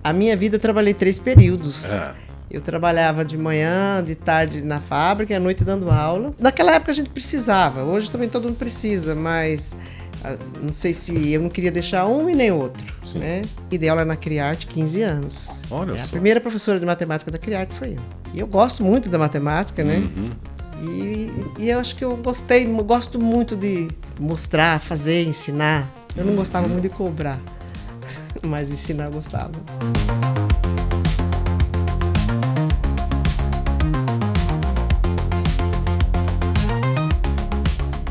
A minha vida eu trabalhei 3 períodos. É. Eu trabalhava de manhã, de tarde na fábrica, à noite dando aula. Naquela época a gente precisava, hoje também todo mundo precisa, mas não sei se eu não queria deixar um e nem outro. Sim. Né? E dei aula na Criarte 15 anos. Olha A só. primeira professora de matemática da Criarte foi eu. E eu gosto muito da matemática, né? Uhum. E eu acho que eu gosto muito de mostrar, fazer, ensinar. Eu não gostava muito de cobrar, mas ensinar eu gostava.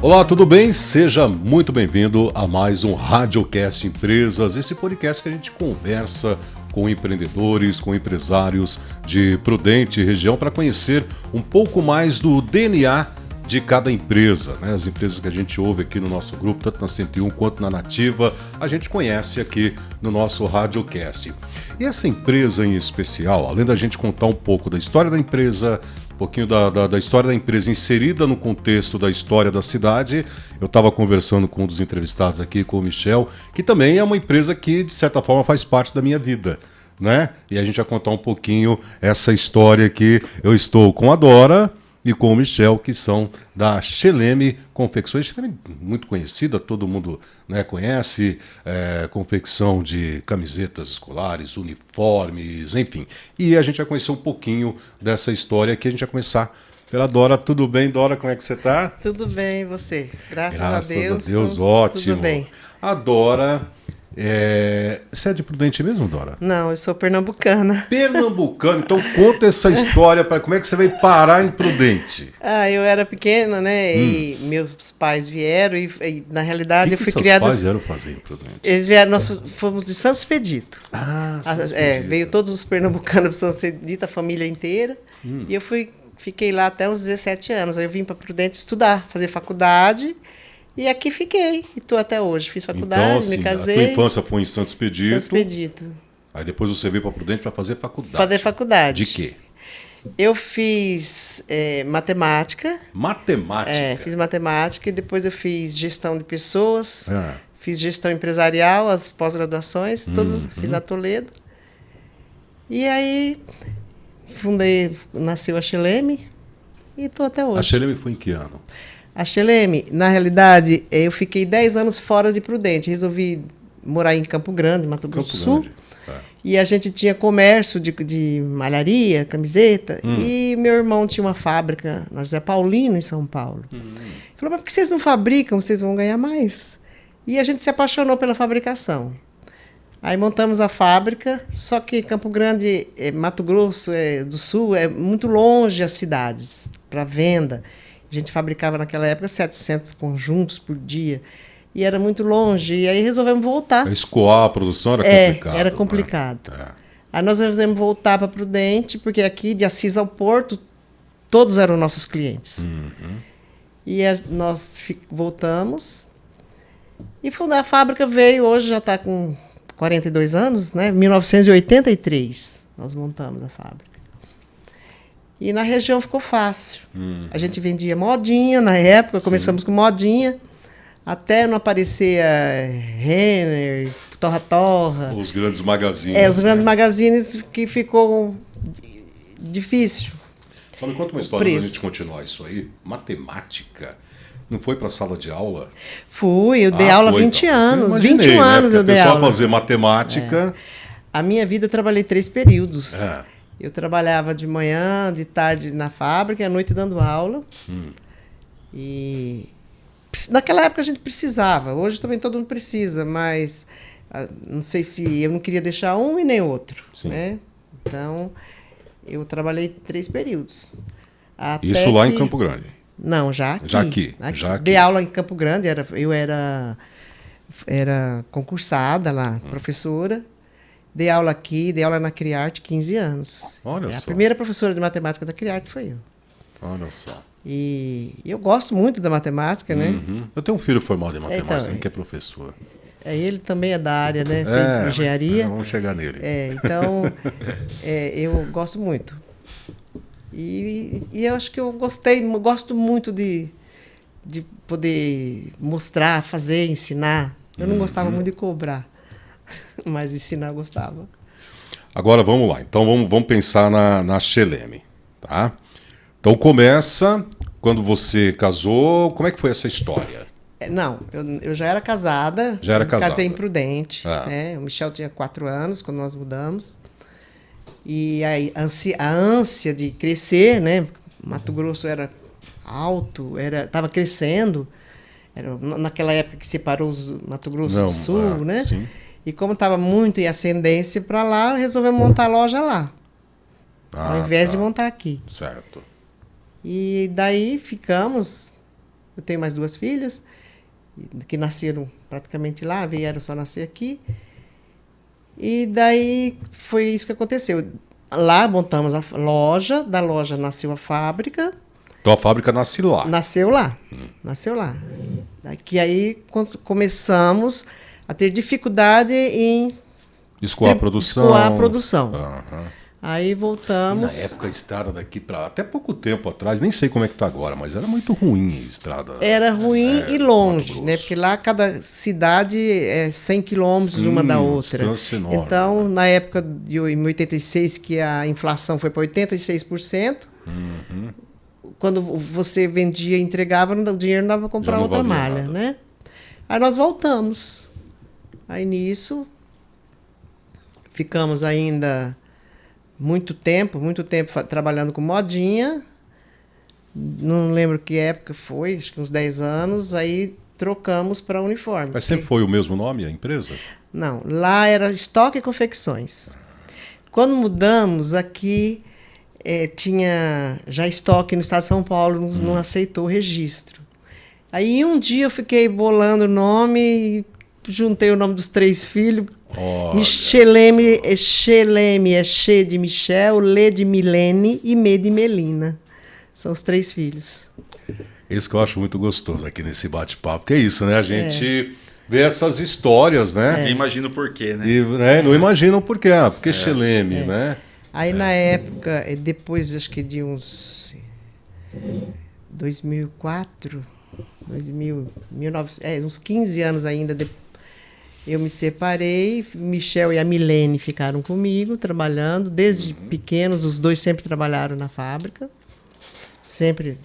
Olá, tudo bem? Seja muito bem-vindo a mais um Radiocast Empresas, esse podcast que a gente conversa com empreendedores, com empresários de Prudente região para conhecer um pouco mais do DNA de cada empresa, né? As empresas que a gente ouve aqui no nosso grupo, tanto na 101 quanto na Nativa, a gente conhece aqui no nosso Radiocast. E essa empresa em especial, além da gente contar um pouco da história da empresa, um pouquinho da história da empresa inserida no contexto da história da cidade, eu estava conversando com um dos entrevistados aqui, com o Michel, que também é uma empresa que, de certa forma, faz parte da minha vida, né? E a gente vai contar um pouquinho essa história que eu estou com a Dora e com o Michel, que são da Cheleme Confecções, Cheleme muito conhecida, todo mundo, né, conhece, confecção de camisetas escolares, uniformes, enfim. E a gente vai conhecer um pouquinho dessa história aqui, a gente vai começar pela Dora. Tudo bem, Dora? Como é que você está? Tudo bem, e você? Graças a Deus, Deus, ótimo. Tudo bem. A Dora, você é de Prudente mesmo, Dora? Não, eu sou pernambucana. Pernambucano, então conta essa história para como é que você veio parar em Prudente. Eu era pequena, né? E meus pais vieram e na realidade eu fui criada. Seus pais vieram fazer em Prudente? Eles vieram, nós fomos de Santo Expedito. Santo Expedito. Veio todos os pernambucanos de Santo Expedito, a família inteira. E eu fiquei lá até os 17 anos. Aí eu vim para Prudente estudar, fazer faculdade. E aqui fiquei, e estou até hoje. Fiz faculdade, então, assim, me casei. A tua infância foi em Santo Expedito. Santo Expedito. Aí depois você veio para Prudente para fazer faculdade. Fazer faculdade. De quê? Eu fiz matemática. Matemática? Fiz matemática e depois eu fiz gestão de pessoas. Fiz gestão empresarial, as pós-graduações, todas fiz na Toledo. E aí nasceu a Cheleme e estou até hoje. A Cheleme foi em que ano? A Cheleme, na realidade, eu fiquei 10 anos fora de Prudente. Resolvi morar em Campo Grande, Mato Grosso do Sul. E a gente tinha comércio de malharia, camiseta. E meu irmão tinha uma fábrica na José Paulino, em São Paulo. Falou, mas por que vocês não fabricam? Vocês vão ganhar mais. E a gente se apaixonou pela fabricação. Aí montamos a fábrica, só que Campo Grande, Mato Grosso do Sul, é muito longe as cidades para venda. A gente fabricava naquela época 700 conjuntos por dia. E era muito longe. E aí resolvemos voltar. Escoar a produção era complicado. Era complicado. Né? Aí nós resolvemos voltar para Prudente, porque aqui de Assis ao Porto, todos eram nossos clientes. E nós voltamos. E a fábrica veio, hoje já está com 42 anos, né? 1983 nós montamos a fábrica. E na região ficou fácil. A gente vendia modinha na época, começamos com modinha, até não aparecer a Renner, Torra-Torra. Os grandes magazines. Os grandes magazines que ficou difícil. Só me conta uma história antes da gente continuar isso aí. Matemática. Não foi para a sala de aula? Fui, eu dei aula há 20 anos. Imaginei, 21 anos, né? eu dei aula. aula. Fazer matemática. A minha vida eu trabalhei 3 períodos. Eu trabalhava de manhã, de tarde na fábrica, à noite dando aula. E naquela época a gente precisava. Hoje também todo mundo precisa, mas não sei se eu não queria deixar um e nem outro. Né? Então, eu trabalhei 3 períodos. Isso lá em Campo Grande? Não, já aqui. Já aqui. Dei aula em Campo Grande, eu era concursada lá, professora. Dei aula aqui, dei aula na Criarte 15 anos. Olha só. A primeira professora de matemática da Criarte foi eu. Olha só. E eu gosto muito da matemática, né? Eu tenho um filho formado em matemática, que é professor. Ele também é da área, né? Fez engenharia. Vamos chegar nele. Então, eu gosto muito. E eu acho que eu gosto muito de poder mostrar, fazer, ensinar. Eu não gostava muito de cobrar, mas ensinar eu gostava. Agora vamos lá. Então vamos pensar na Cheleme, tá? Então começa quando você casou. Como é que foi essa história? Não, eu já era casada. Já era casada. Casei em Prudente. Ah. Né? O Michel tinha 4 anos quando nós mudamos. E a ânsia de crescer, né? Mato Grosso era alto, estava crescendo. Era naquela época que separou o Mato Grosso do Sul, né? Sim. E como estava muito em ascendência para lá, resolvemos montar a loja lá. Ao invés de montar aqui. Certo. E daí ficamos. Eu tenho mais 2 filhas, que nasceram praticamente lá, vieram só nascer aqui. E daí foi isso que aconteceu. Lá montamos a loja, da loja nasceu a fábrica. Então a fábrica nasce lá. Nasceu lá. Nasceu lá. Que aí começamos a ter dificuldade em escoar a produção. Escoar a produção. Uhum. Aí voltamos. Na época a estrada daqui para até pouco tempo atrás, nem sei como é que tá agora, mas era muito ruim a estrada. Era ruim e longe, né? Porque lá cada cidade é 100 quilômetros uma da outra. Enorme. Então, na época de 86, que a inflação foi para 86%, quando você vendia e entregava, o dinheiro não dava para comprar outra malha, né? Aí nós voltamos. Aí nisso, ficamos ainda muito tempo trabalhando com modinha. Não lembro que época foi, acho que uns 10 anos. Aí trocamos para uniforme. Mas sempre foi o mesmo nome, a empresa? Não, lá era Estoque e Confecções. Quando mudamos, aqui tinha já estoque no estado de São Paulo, não aceitou o registro. Aí um dia eu fiquei bolando o nome, juntei o nome dos 3 filhos. Cheleme é Che de Michel, Le de Milene e Me de Melina. São os 3 filhos. Isso que eu acho muito gostoso aqui nesse bate-papo, porque é isso, né? A gente vê essas histórias, né? Nem imagina o porquê, né? E não imagina o porquê. Porque Cheleme, né? Aí na época, depois acho que de uns 2004, 1900, uns 15 anos ainda, eu me separei, Michel e a Milene ficaram comigo, trabalhando. Desde pequenos, os 2 sempre trabalharam na fábrica. Sempre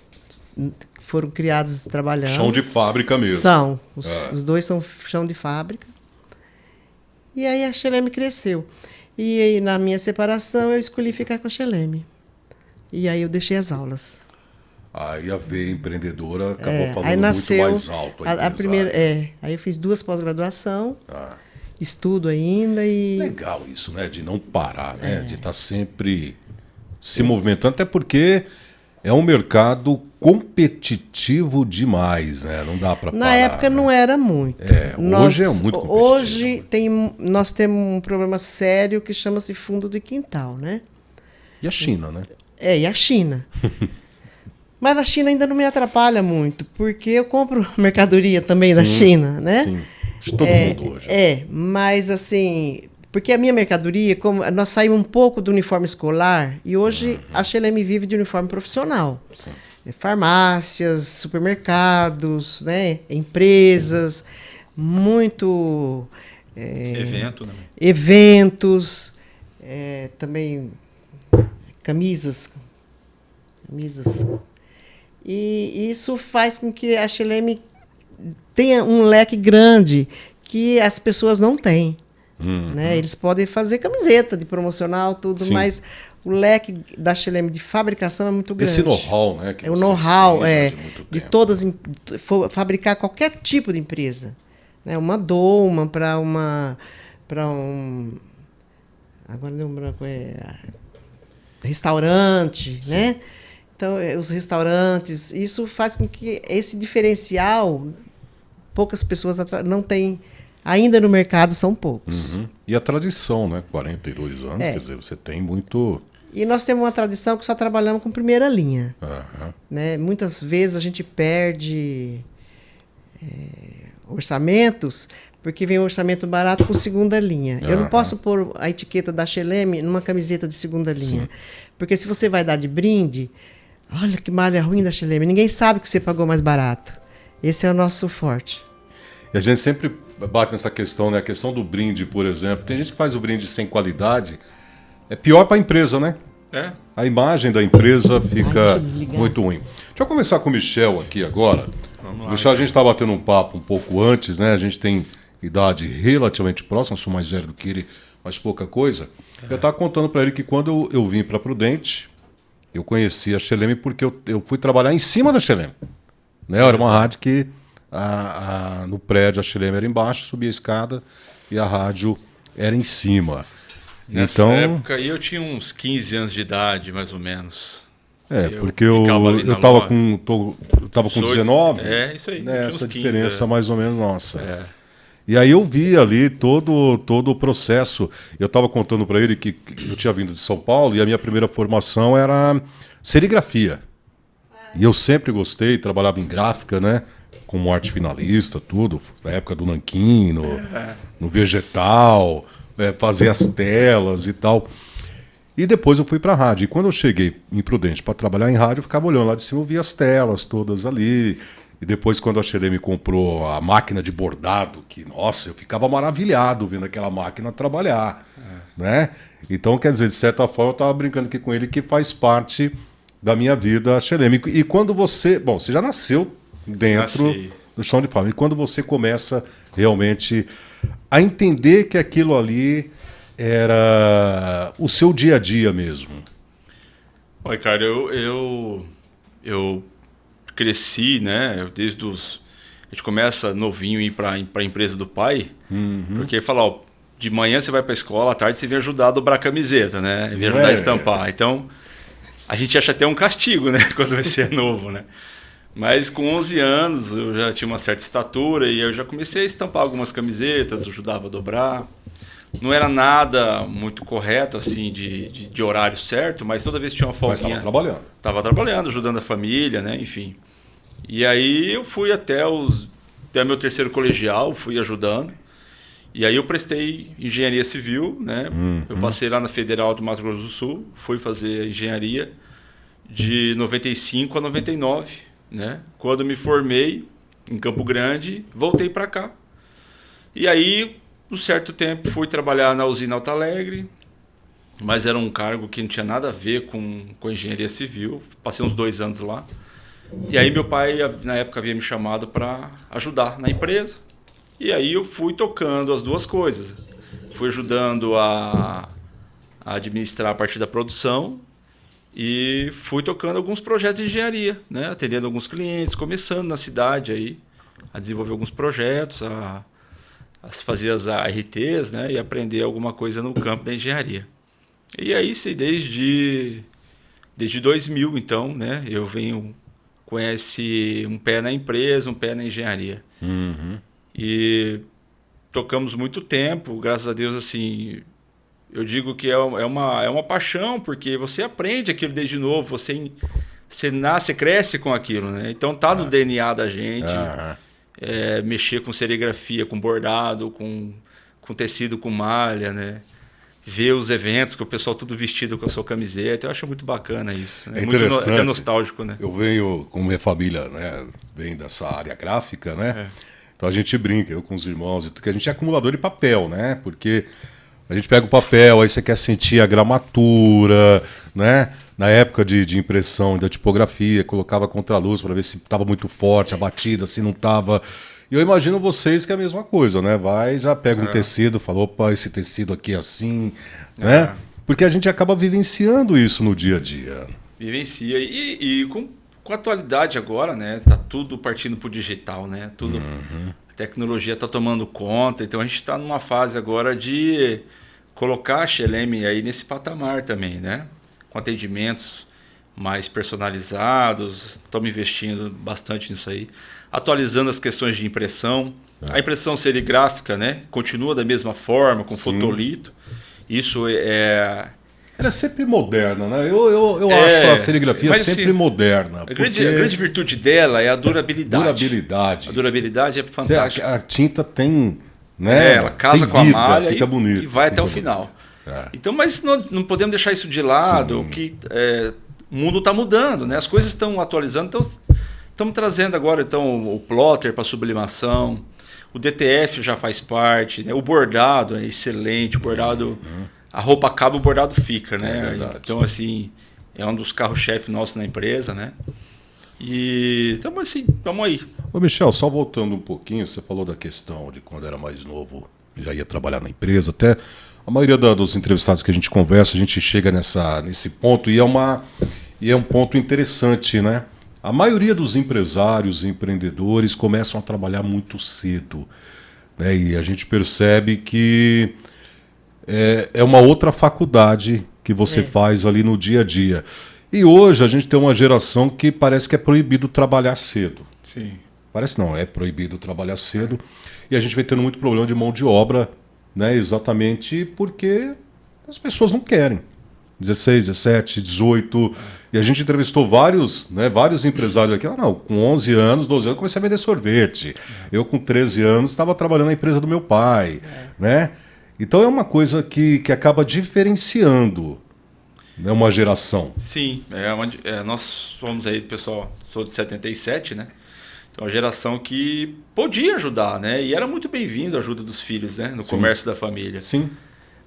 foram criados trabalhando. Chão de fábrica mesmo. São. Os 2 são chão de fábrica. E aí a Cheleme cresceu. E aí, na minha separação, eu escolhi ficar com a Cheleme. E aí eu deixei as aulas. Aí a veia empreendedora acabou falando aí nasceu muito mais alto. A primeira, aí eu fiz 2 pós-graduação, estudo ainda e... Legal isso, né? De não parar, né? De estar sempre se movimentando, até porque é um mercado competitivo demais, né? Não dá para parar. Na época não era muito. Hoje é muito competitivo. Hoje nós temos um problema sério que chama-se fundo de quintal, né? E a China, né? E a China. Mas a China ainda não me atrapalha muito, porque eu compro mercadoria também da China, né? Sim, de todo mundo hoje. Mas assim, porque a minha mercadoria, como nós saímos um pouco do uniforme escolar, e hoje a Cheleme vive de uniforme profissional. Sim. Farmácias, supermercados, né? Empresas, muito... Evento, né? Eventos, também camisas. E isso faz com que a Cheleme tenha um leque grande que as pessoas não têm. Né? Eles podem fazer camiseta de promocional, tudo, mas o leque da Cheleme de fabricação é muito grande. Esse know-how, né? O know-how de todas, fabricar qualquer tipo de empresa. Né? Uma doma para um... Agora não lembro, restaurante, né? Então, os restaurantes, isso faz com que esse diferencial, poucas pessoas não têm, ainda no mercado são poucos. E a tradição, né? 42 anos, quer dizer, você tem muito... E nós temos uma tradição que só trabalhamos com primeira linha. Né? Muitas vezes a gente perde orçamentos, porque vem um orçamento barato com segunda linha. Eu não posso pôr a etiqueta da Cheleme numa camiseta de segunda linha. Porque se você vai dar de brinde... Olha que malha ruim da Cheleme. Ninguém sabe que você pagou mais barato. Esse é o nosso forte. E a gente sempre bate nessa questão, né? A questão do brinde, por exemplo. Tem gente que faz o brinde sem qualidade, é pior para a empresa, né? É. A imagem da empresa fica deixa eu muito ruim. Deixa eu começar com o Michel aqui agora. Vamos lá. Michel, a gente estava batendo um papo um pouco antes, né? A gente tem idade relativamente próxima, sou mais velho do que ele, mas pouca coisa. Eu estava contando para ele que quando eu vim para Prudente, eu conheci a Cheleme porque eu fui trabalhar em cima da Cheleme. Né? Era uma rádio que no prédio a Cheleme era embaixo, subia a escada e a rádio era em cima. Nessa então, época aí eu tinha uns 15 anos de idade, mais ou menos. porque eu estava com 19. É, isso aí. Né, tinha essa uns 15, diferença mais ou menos nossa. É. E aí eu vi ali todo o processo. Eu estava contando para ele que eu tinha vindo de São Paulo e a minha primeira formação era serigrafia. E eu sempre gostei, trabalhava em gráfica, né? Como arte finalista, tudo. Na época do Nanquim, no Vegetal, fazer as telas e tal. E depois eu fui para a rádio. E quando eu cheguei em Prudente para trabalhar em rádio, eu ficava olhando lá de cima, eu via as telas todas ali. E depois, quando a Cheleme comprou a máquina de bordado, que, nossa, eu ficava maravilhado vendo aquela máquina trabalhar. Né? Então, quer dizer, de certa forma, eu estava brincando aqui com ele que faz parte da minha vida a Cheleme. E quando você... Bom, você já nasceu dentro do chão de fábrica. E quando você começa realmente a entender que aquilo ali era o seu dia a dia mesmo? Olha, cara, eu cresci, né? Desde os... A gente começa novinho a ir para a empresa do pai, porque fala, ó, de manhã você vai para a escola, à tarde você vem ajudar a dobrar a camiseta, né? Vem ajudar a estampar. Então, a gente acha até um castigo, né? Quando você é novo, né? Mas com 11 anos eu já tinha uma certa estatura e eu já comecei a estampar algumas camisetas, ajudava a dobrar. Não era nada muito correto, assim, de horário certo, mas toda vez que tinha uma folguinha... Mas estava trabalhando. Estava trabalhando, ajudando a família, né? Enfim. E aí eu fui até meu terceiro colegial, fui ajudando. E aí eu prestei engenharia civil, né? Eu passei lá na Federal do Mato Grosso do Sul, fui fazer engenharia de 95 a 99, né? Quando me formei em Campo Grande, voltei para cá. E aí, um certo tempo, fui trabalhar na usina Alto Alegre, mas era um cargo que não tinha nada a ver com engenharia civil. Passei uns 2 anos lá. E aí meu pai, na época, havia me chamado para ajudar na empresa. E aí eu fui tocando as duas coisas. Fui ajudando a administrar a parte da produção e fui tocando alguns projetos de engenharia, né? Atendendo alguns clientes, começando na cidade aí, a desenvolver alguns projetos, a fazer as ARTs, né? E aprender alguma coisa no campo da engenharia. E aí, desde 2000, então, né? Eu venho com um pé na empresa, um pé na engenharia. E tocamos muito tempo, graças a Deus, assim, eu digo que é uma paixão, porque você aprende aquilo desde novo, você nasce, cresce com aquilo, né? Então tá no DNA da gente, mexer com serigrafia, com bordado, com tecido, com malha, né? Ver os eventos, que o pessoal tudo vestido com a sua camiseta, eu acho muito bacana isso. Né? É interessante. Muito, até nostálgico, né? Eu venho, como minha família, né, vem dessa área gráfica, né? Então a gente brinca, eu com os irmãos, que a gente é acumulador de papel, né? Porque a gente pega o papel, aí você quer sentir a gramatura, né? Na época de impressão, da tipografia, colocava contraluz para ver se estava muito forte a batida, se não estava. E eu imagino vocês que é a mesma coisa, né? Vai, já pega um tecido, fala, opa, esse tecido aqui é assim, né? Porque a gente acaba vivenciando isso no dia a dia. Vivencia. E com a atualidade agora, né? Tá tudo partindo pro digital, né? Tudo, a tecnologia tá tomando conta. Então a gente está numa fase agora de colocar a Cheleme aí nesse patamar também, né? Com atendimentos mais personalizados. Estamos investindo bastante nisso aí. Atualizando as questões de impressão. A impressão serigráfica, né? Continua da mesma forma, com fotolito. Isso é... Ela é sempre moderna, né? Eu acho a serigrafia sempre assim, moderna. A grande virtude dela é a durabilidade. A durabilidade é fantástica. A tinta tem... Né? Ela casa tem com vida, a malha fica bonito, e vai até o final. Então, mas não podemos deixar isso de lado, que o mundo está mudando, né? As coisas estão atualizando, então estamos trazendo agora então, o plotter para sublimação, o DTF já faz parte, né? O bordado é excelente, o bordado a roupa acaba, o bordado fica, né? É verdade. Então, assim, é um dos carros-chefe nossos na empresa, né? E estamos aí. Ô Michel, só voltando um pouquinho, você falou da questão de quando era mais novo, já ia trabalhar na empresa, até a maioria dos entrevistados que a gente conversa, a gente chega nesse ponto e é um ponto interessante, né? A maioria dos empresários e empreendedores começam a trabalhar muito cedo, né? E a gente percebe que é uma outra faculdade que você faz ali no dia a dia. E hoje a gente tem uma geração que parece que é proibido trabalhar cedo. Sim. Parece não, é proibido trabalhar cedo. E a gente vem tendo muito problema de mão de obra, né? Exatamente porque as pessoas não querem. 16, 17, 18. E a gente entrevistou vários empresários aqui. Não, com 11 anos, 12 anos, eu comecei a vender sorvete. Eu, com 13 anos, estava trabalhando na empresa do meu pai. Né? Então é uma coisa que acaba diferenciando, né, uma geração. Sim, nós somos aí, pessoal, sou de 77, né? Então, uma geração que podia ajudar, né? E era muito bem-vindo a ajuda dos filhos, né? No comércio da família. Sim.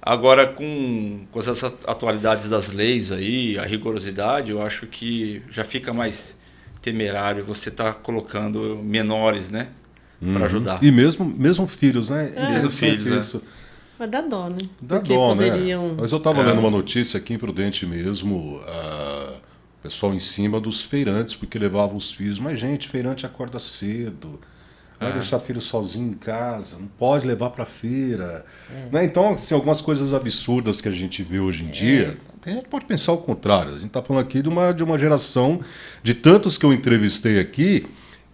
Agora, com essas atualidades das leis aí, a rigorosidade, eu acho que já fica mais temerário você estar colocando menores, né? Para ajudar. E mesmo filhos, né? Mesmo filhos, né? Isso. Mas dá dó, né? Dá Porque dó, poderiam... né? Mas eu estava lendo uma notícia aqui em Prudente mesmo, o pessoal em cima dos feirantes, porque levavam os filhos. Mas, gente, feirante acorda cedo, vai deixar filho sozinho em casa, não pode levar para feira. Né? Então, assim, algumas coisas absurdas que a gente vê hoje em dia, a gente pode pensar o contrário. A gente está falando aqui de uma geração de tantos que eu entrevistei aqui,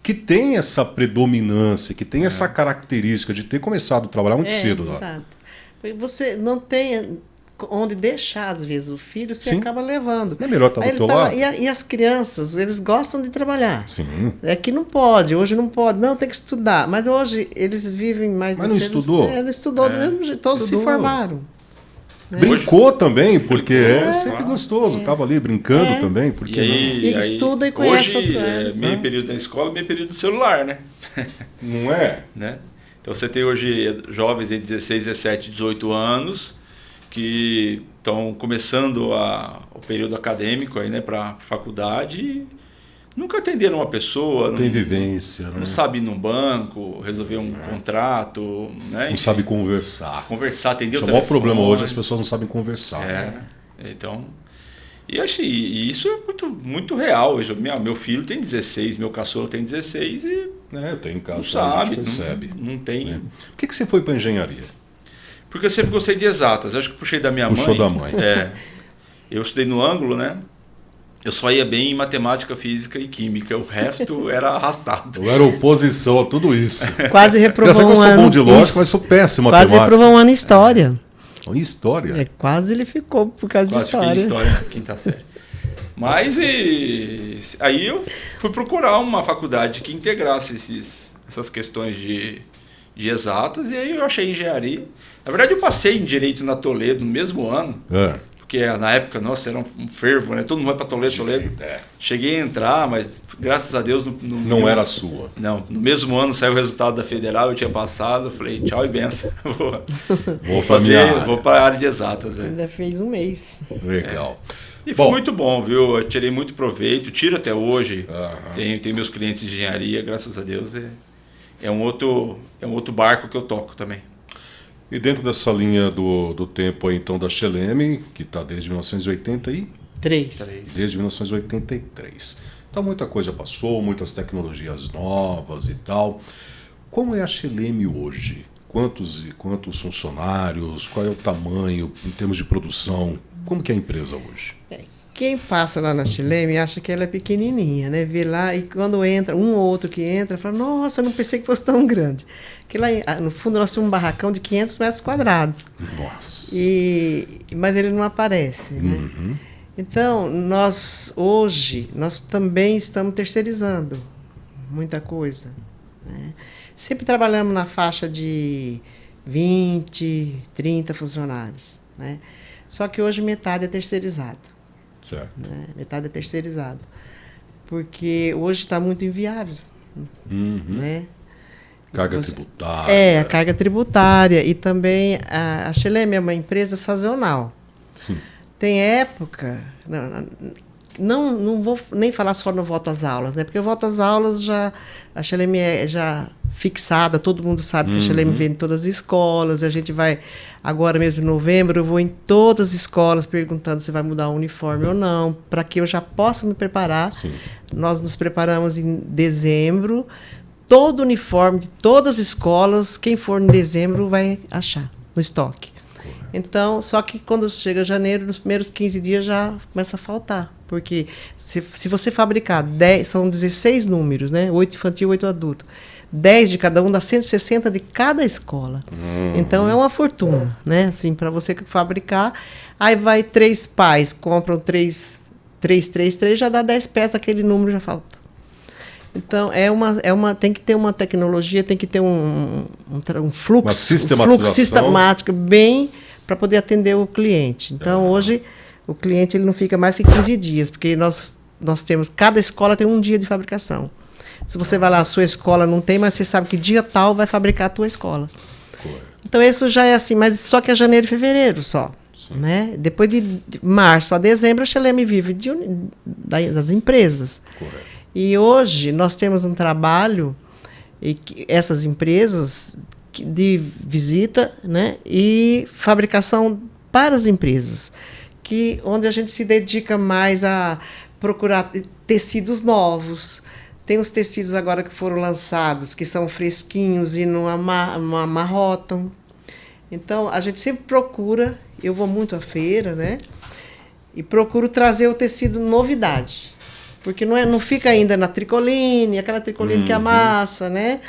que tem essa predominância, que tem essa característica de ter começado a trabalhar muito cedo. Exato. Você não tem onde deixar, às vezes, o filho, você acaba levando. Não é melhor estar do teu lado? E as crianças, eles gostam de trabalhar. Sim. É que não pode, hoje não pode. Não, tem que estudar. Mas hoje eles vivem mais... Mas não estudou? Não estudou do mesmo jeito. Todos se formaram. Brincou também, porque é sempre gostoso. Estava ali brincando também. Porque e estuda e conhece hoje, outro. meio período da escola, meio período do celular, né? Não é? Né? Então você tem hoje jovens de 16, 17, 18 anos que estão começando o período acadêmico aí, né, para faculdade e nunca atenderam uma pessoa. Não tem vivência. Não sabe ir num banco, resolver um contrato. Né? Não sabe conversar. Conversar, atender o telefone. O maior problema hoje é as pessoas não sabem conversar. Então... E isso é muito, muito real. Hoje, meu filho tem 16, meu caçula tem 16 e... eu tenho em casa, não sabe, percebe. Não tem... Por que você foi para engenharia? Porque eu sempre gostei de exatas. Eu acho que puxei da minha mãe. Puxou da mãe. Eu estudei no ângulo, né? Eu só ia bem em matemática, física e química. O resto era arrastado. Eu era oposição a tudo isso. Quase reprovou um ano. Eu sou bom de lógica, mas sou péssimo em matemática. Quase reprovou um ano em história. Em história? Quase ele ficou por causa de história. Quase fiquei em história, quinta série. Mas aí eu fui procurar uma faculdade que integrasse essas questões de exatas, e aí eu achei engenharia. Na verdade, eu passei em Direito na Toledo no mesmo ano, porque na época, nossa, era um fervo, né? Todo mundo vai para Toledo. Cheguei a entrar, mas graças a Deus... Não era a sua. Não, no mesmo ano saiu o resultado da Federal, eu tinha passado, eu falei, tchau e benção. Vou para a área de exatas. Ainda fez um mês. Legal. E foi muito bom, viu? Eu tirei muito proveito, tiro até hoje. Tem meus clientes de engenharia, graças a Deus. É um outro barco que eu toco também. E dentro dessa linha do tempo aí, então, da Cheleme, que está desde 1983. Desde 1983. Então muita coisa passou, muitas tecnologias novas e tal. Como é a Cheleme hoje? Quantos funcionários? Qual é o tamanho em termos de produção? Como que é a empresa hoje? Quem passa lá na Cheleme acha que ela é pequenininha, né? Vê lá e quando entra, um ou outro que entra, fala, nossa, eu não pensei que fosse tão grande. Porque lá, no fundo, nós temos um barracão de 500 metros quadrados. Nossa! Mas ele não aparece, né? Então, nós também estamos terceirizando muita coisa, né? Sempre trabalhamos na faixa de 20, 30 funcionários, né? Só que hoje metade é terceirizado. Certo. Né? Metade é terceirizado. Porque hoje está muito inviável. Né? Carga tributária. A carga tributária. E também a Chelem é uma empresa sazonal. Sim. Tem época... Não vou nem falar só no Volta às Aulas, né? Porque o Volta às Aulas a Chelem é já fixada, todo mundo sabe que a Chelem vem em todas as escolas, a gente vai, agora mesmo em novembro, eu vou em todas as escolas perguntando se vai mudar o uniforme ou não, para que eu já possa me preparar. Sim. Nós nos preparamos em dezembro, todo o uniforme de todas as escolas, quem for em dezembro vai achar no estoque. Então, só que quando chega janeiro, nos primeiros 15 dias já começa a faltar. Porque se você fabricar 10, são 16 números, né? 8 infantil, 8 adulto. 10 de cada um, dá 160 de cada escola. Então, é uma fortuna, né? Assim, para você fabricar. Aí vai 3 pais, compram 3, já dá 10 peças, aquele número já falta. Então, tem que ter uma tecnologia, tem que ter um fluxo, uma sistematização. Fluxo sistemático bem para poder atender o cliente. Então, hoje, o cliente ele não fica mais que 15 dias, porque nós temos, cada escola tem um dia de fabricação. Se você vai lá, a sua escola não tem, mas você sabe que dia tal vai fabricar a tua escola. Correto. Então, isso já é assim, mas só que é janeiro e fevereiro só. Né? Depois de março a dezembro, a Chelem vive das empresas. Correto. E hoje nós temos um trabalho, essas empresas, de visita, né, e fabricação para as empresas, onde a gente se dedica mais a procurar tecidos novos. Tem os tecidos agora que foram lançados, que são fresquinhos e não amarrotam. Então, a gente sempre procura, eu vou muito à feira, né, e procuro trazer o tecido novidade. Porque não fica ainda na tricoline, aquela tricoline que amassa, né?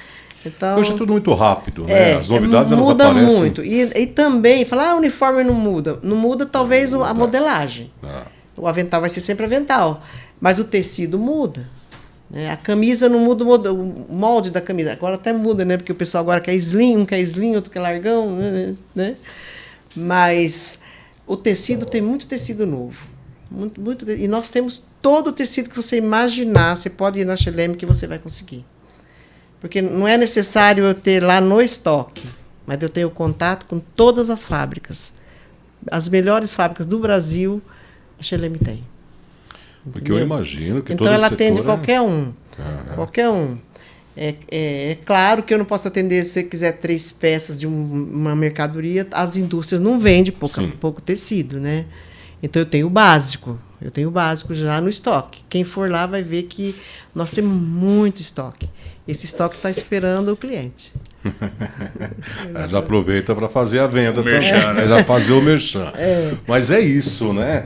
Então, hoje é tudo muito rápido, né? As novidades elas muda aparecem. Muito. E também, falar, o uniforme não muda. Não muda talvez a modelagem. O avental vai ser sempre avental. Mas o tecido muda. Né? A camisa não muda o molde da camisa. Agora até muda, né? Porque o pessoal agora quer slim, um quer slim, outro quer largão, né? Mas o tecido, tem muito tecido novo. E nós temos todo o tecido que você imaginar, você pode ir na Chelem que você vai conseguir. Porque não é necessário eu ter lá no estoque, mas eu tenho contato com todas as fábricas. As melhores fábricas do Brasil, a Chelem tem. Porque eu imagino que então todo ela setor atende qualquer um. Qualquer um. É claro que eu não posso atender, se você quiser 3 peças de uma mercadoria, as indústrias não vendem pouco tecido, né? Então, eu tenho o básico já no estoque. Quem for lá vai ver que nós temos muito estoque. Esse estoque está esperando o cliente. Já aproveita para fazer a venda também, né? Já fazer o merchan. Mas é isso, né?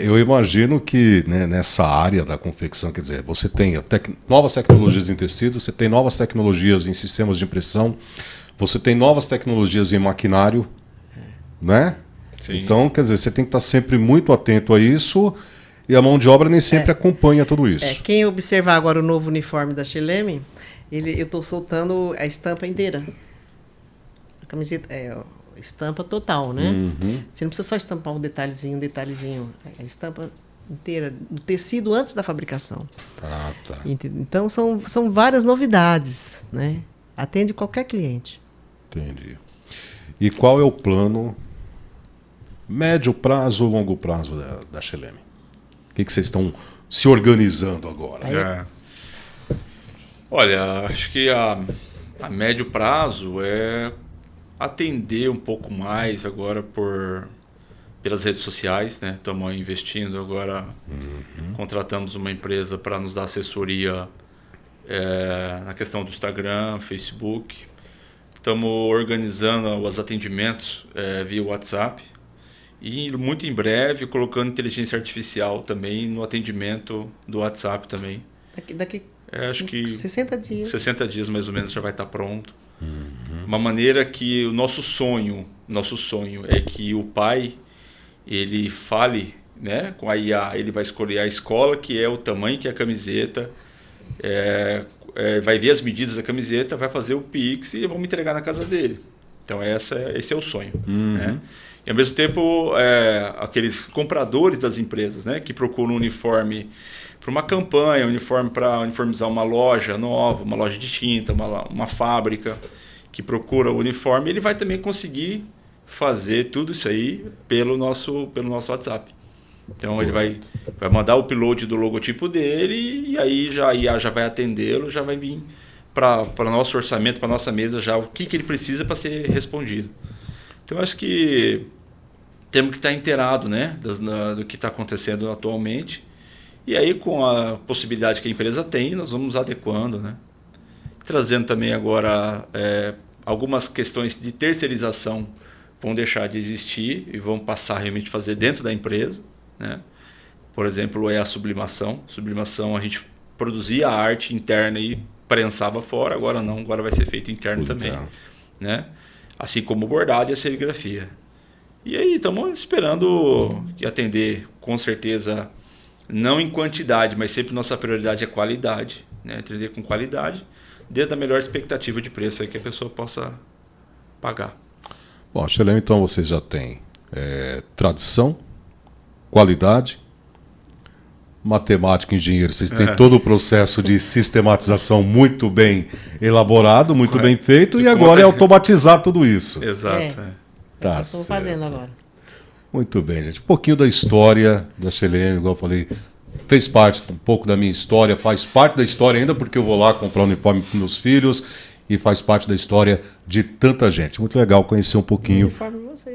Eu imagino que, né, nessa área da confecção, quer dizer, você tem novas tecnologias em tecido, você tem novas tecnologias em sistemas de impressão, você tem novas tecnologias em maquinário, né? Sim. Então, quer dizer, você tem que estar sempre muito atento a isso e a mão de obra nem sempre acompanha tudo isso. Quem observar agora o novo uniforme da Chelem, eu estou soltando a estampa inteira. A camiseta, estampa total, né? Você não precisa só estampar um detalhezinho. A estampa inteira, do tecido antes da fabricação. Ah, tá. Então, são várias novidades, né? Atende qualquer cliente. Entendi. E qual é o plano médio prazo ou longo prazo da Chelem? O que vocês estão se organizando agora? Olha, acho que a médio prazo é atender um pouco mais agora pelas redes sociais, né? Estamos investindo agora, contratamos uma empresa para nos dar assessoria na questão do Instagram, Facebook. Estamos organizando os atendimentos via WhatsApp. E muito em breve colocando inteligência artificial também no atendimento do WhatsApp também. Daqui acho que 60 dias. 60 dias mais ou menos já vai estar pronto. Uma maneira que o nosso sonho é que o pai ele fale, né, com a IA, ele vai escolher a escola que é o tamanho que é a camiseta, vai ver as medidas da camiseta, vai fazer o Pix e vamos entregar na casa dele. Então esse é o sonho, né? E ao mesmo tempo, aqueles compradores das empresas, né, que procuram um uniforme para uma campanha, uniforme para uniformizar uma loja nova, uma loja de tinta, uma fábrica que procura o uniforme, ele vai também conseguir fazer tudo isso aí pelo nosso WhatsApp. Então ele vai mandar o upload do logotipo dele e aí a IA já vai atendê-lo, já vai vir para o nosso orçamento, para a nossa mesa já o que ele precisa para ser respondido. Então eu acho que temos que estar inteirado, né, do que está acontecendo atualmente. E aí, com a possibilidade que a empresa tem, nós vamos adequando, né? Trazendo também agora algumas questões de terceirização vão deixar de existir e vão passar realmente a fazer dentro da empresa, né? Por exemplo, a sublimação. Sublimação, a gente produzia a arte interna e prensava fora, agora não, agora vai ser feito interno também, né? Assim como o bordado e a serigrafia. E aí, estamos esperando atender, com certeza, não em quantidade, mas sempre nossa prioridade é qualidade, né? Atender com qualidade, dentro da melhor expectativa de preço aí que a pessoa possa pagar. Bom, Chelem, então vocês já têm tradição, qualidade, matemática, engenheiro. Vocês têm todo o processo de sistematização muito bem elaborado, muito bem feito, e agora é automatizar tudo isso. Exato. Tá, estamos fazendo agora. Muito bem, gente. Um pouquinho da história da Chelem, igual eu falei, fez parte um pouco da minha história, faz parte da história ainda, porque eu vou lá comprar uniforme para meus filhos, e faz parte da história de tanta gente. Muito legal conhecer um pouquinho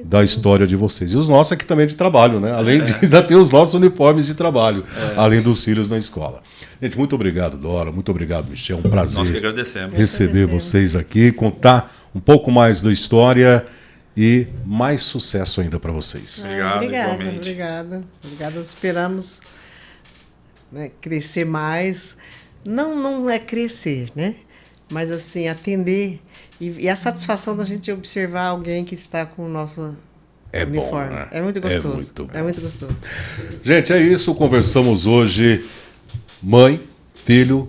da história de vocês. E os nossos aqui também de trabalho, né? Além disso, ainda tem os nossos uniformes de trabalho, além dos filhos na escola. Gente, muito obrigado, Dora. Muito obrigado, Michel. É um prazer Nós que agradecemos. Receber vocês aqui, contar um pouco mais da história e mais sucesso ainda para vocês. Obrigada. Nós esperamos, né, crescer mais. Não é crescer, né? Mas assim, atender e a satisfação da gente observar alguém que está com o nosso uniforme. Bom, né? É muito gostoso. É muito gostoso. Gente, é isso. Conversamos hoje, mãe, filho,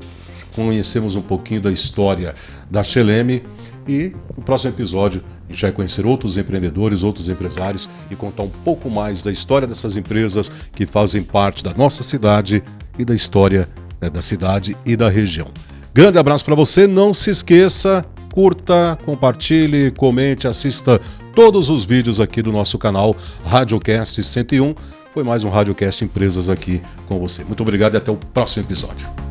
conhecemos um pouquinho da história da Chelem e no próximo episódio a gente vai conhecer outros empreendedores, outros empresários e contar um pouco mais da história dessas empresas que fazem parte da nossa cidade e da história, né, da cidade e da região. Grande abraço para você, não se esqueça, curta, compartilhe, comente, assista todos os vídeos aqui do nosso canal Radiocast 101. Foi mais um Radiocast Empresas aqui com você. Muito obrigado e até o próximo episódio.